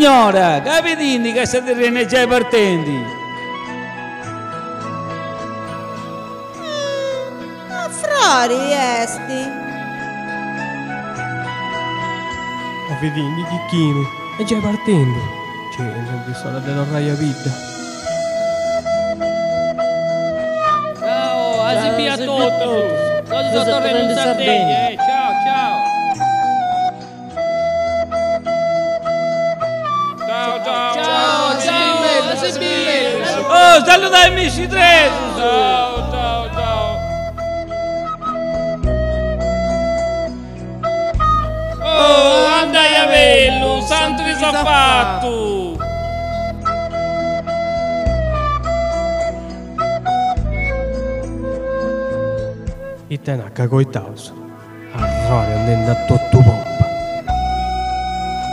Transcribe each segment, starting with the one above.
signora, capitini che state già partendo. Frari esti. Capitini, chicchini, è già partendo. C'è non vi sono della raia vita. Ciao, asibì a tutti. Sono tornato in Sardegna, ciao, ciao. Ciao, asibì. Oh, saluta amici tre. Ciao. Oh, andai a vello, santo che s'ha fatto. E te ne cagoitaus. Arroria andando a tutto pompa.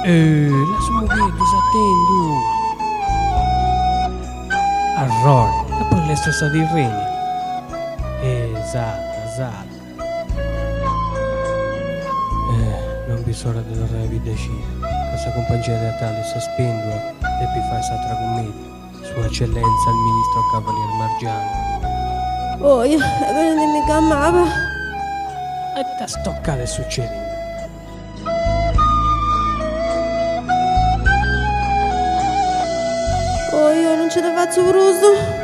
La sua moglie disattendo. Arroria, e poi la stessa di Regni. Esatto. Non bisogna della re decida. Questa compagnia teatrale sospendua e poi fa questa commedia. Sua eccellenza il ministro Cavalier Margiano. Oh, io non mi chiamava. E da stoccare succede. Oh, io non ce la faccio bruso.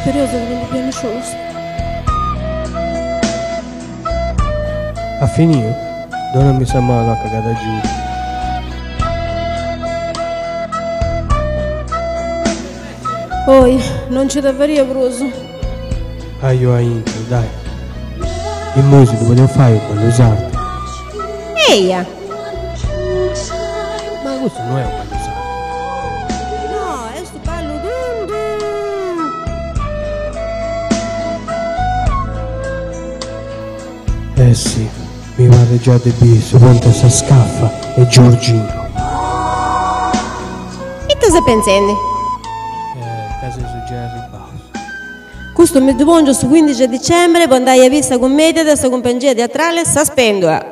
Spero che non mi piano solo. Ha finito? Non mi sa male la cagata giù. Poi, non c'è da fare bruso. Io a intro, dai. In musica voglio fare un bello usarti. Eia! Ma questo non è un bello usarti. No, è sto ballo dundu. Sì, mi pare già di biso, quanto sa scaffa e Giorgino. E cosa pensendi? Casa su Jerry Baus. Questo mi devo su 15 dicembre, quando hai visto la commedia della compagnia teatrale Sospendua.